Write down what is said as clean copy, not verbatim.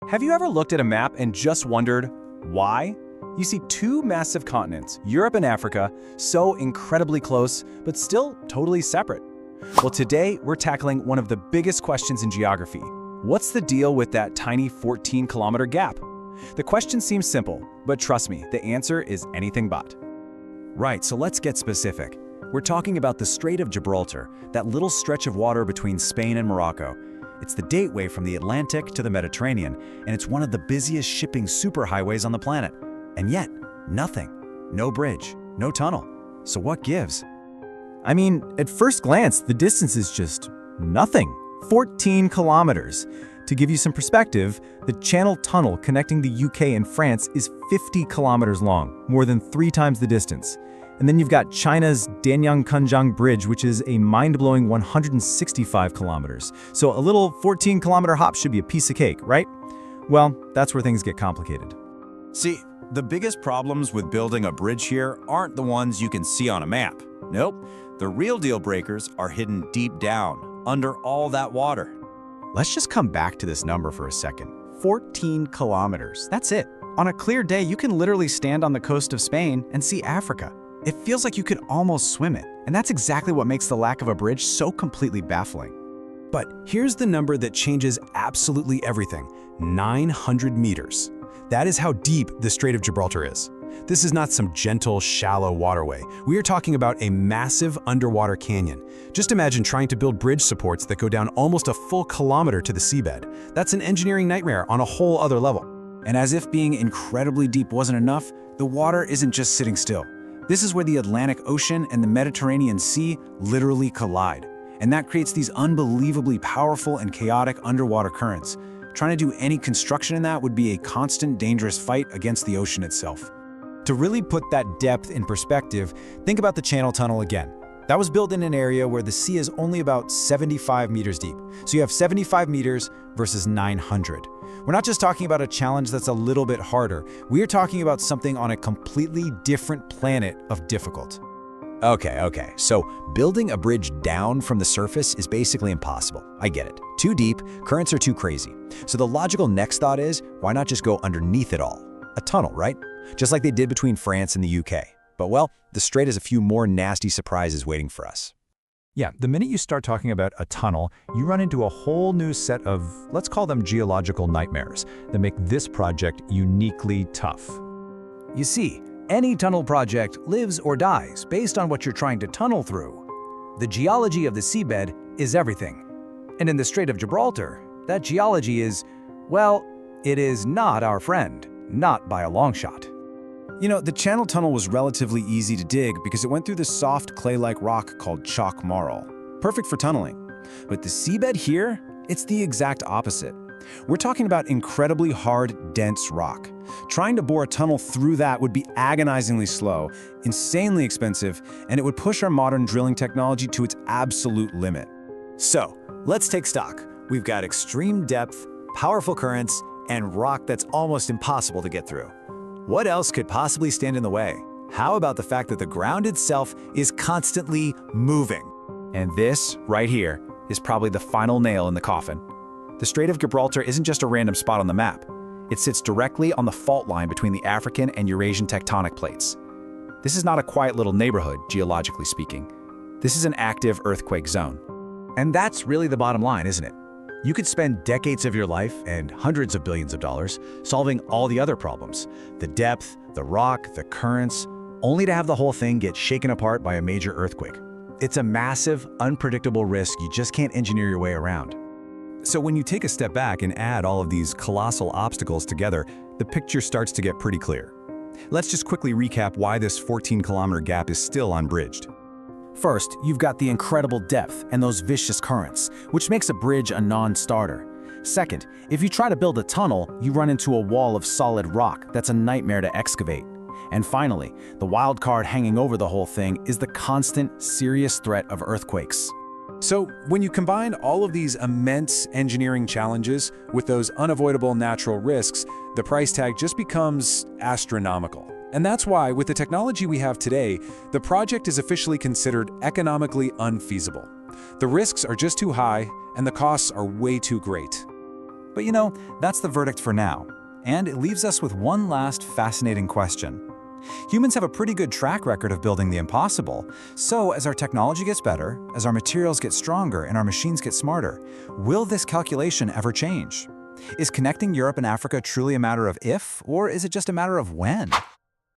Have you ever looked at a map and just wondered why? You see two massive continents, Europe and Africa, so incredibly close, but still totally separate. Well, today we're tackling one of the biggest questions in geography. What's the deal with that tiny 14-kilometer gap? The question seems simple, but trust me, the answer is anything but. Right, so let's get specific. We're talking about the Strait of Gibraltar, that little stretch of water between Spain and Morocco. It's the gateway from the Atlantic to the Mediterranean, and it's one of the busiest shipping superhighways on the planet. And yet, nothing. No bridge, no tunnel. So what gives? I mean, at first glance, the distance is just nothing. 14 kilometers. To give you some perspective, the Channel Tunnel connecting the UK and France is 50 kilometers long, more than 3 times the distance. And then you've got China's Danyang-Kunjang Bridge, which is a mind-blowing 165 kilometers. So a little 14-kilometer hop should be a piece of cake, right? Well, that's where things get complicated. See, the biggest problems with building a bridge here aren't the ones you can see on a map. Nope, the real deal breakers are hidden deep down, under all that water. Let's just come back to this number for a second. 14 kilometers, that's it. On a clear day, you can literally stand on the coast of Spain and see Africa. It feels like you could almost swim it, and that's exactly what makes the lack of a bridge so completely baffling. But here's the number that changes absolutely everything: 900 meters. That is how deep the Strait of Gibraltar is. This is not some gentle, shallow waterway. We are talking about a massive underwater canyon. Just imagine trying to build bridge supports that go down almost a full kilometer to the seabed. That's an engineering nightmare on a whole other level. And as if being incredibly deep wasn't enough, the water isn't just sitting still. This is where the Atlantic Ocean and the Mediterranean Sea literally collide. And that creates these unbelievably powerful and chaotic underwater currents. Trying to do any construction in that would be a constant, dangerous fight against the ocean itself. To really put that depth in perspective, think about the Channel Tunnel again. That was built in an area where the sea is only about 75 meters deep. So you have 75 meters versus 900. We're not just talking about a challenge that's a little bit harder. We are talking about something on a completely different planet of difficult. Okay, so building a bridge down from the surface is basically impossible. I get it. Too deep, currents are too crazy. So the logical next thought is, why not just go underneath it all? A tunnel, right? Just like they did between France and the UK. But well, the strait has a few more nasty surprises waiting for us. Yeah, the minute you start talking about a tunnel, you run into a whole new set of, let's call them geological nightmares, that make this project uniquely tough. You see, any tunnel project lives or dies based on what you're trying to tunnel through. The geology of the seabed is everything. And in the Strait of Gibraltar, that geology is, well, it is not our friend, not by a long shot. You know, the Channel Tunnel was relatively easy to dig because it went through this soft clay-like rock called chalk marl. Perfect for tunneling. But the seabed here, it's the exact opposite. We're talking about incredibly hard, dense rock. Trying to bore a tunnel through that would be agonizingly slow, insanely expensive, and it would push our modern drilling technology to its absolute limit. So, let's take stock. We've got extreme depth, powerful currents, and rock that's almost impossible to get through. What else could possibly stand in the way? How about the fact that the ground itself is constantly moving? And this, right here, is probably the final nail in the coffin. The Strait of Gibraltar isn't just a random spot on the map. It sits directly on the fault line between the African and Eurasian tectonic plates. This is not a quiet little neighborhood, geologically speaking. This is an active earthquake zone. And that's really the bottom line, isn't it? You could spend decades of your life and hundreds of billions of dollars solving all the other problems, the depth, the rock, the currents, only to have the whole thing get shaken apart by a major earthquake. It's a massive, unpredictable risk you just can't engineer your way around. So when you take a step back and add all of these colossal obstacles together, the picture starts to get pretty clear. Let's just quickly recap why this 14-kilometer gap is still unbridged. First, you've got the incredible depth and those vicious currents, which makes a bridge a non-starter. Second, if you try to build a tunnel, you run into a wall of solid rock that's a nightmare to excavate. And finally, the wild card hanging over the whole thing is the constant, serious threat of earthquakes. So when you combine all of these immense engineering challenges with those unavoidable natural risks, the price tag just becomes astronomical. And that's why, with the technology we have today, the project is officially considered economically unfeasible. The risks are just too high, and the costs are way too great. But you know, that's the verdict for now. And it leaves us with one last fascinating question. Humans have a pretty good track record of building the impossible. So as our technology gets better, as our materials get stronger and our machines get smarter, will this calculation ever change? Is connecting Europe and Africa truly a matter of if, or is it just a matter of when?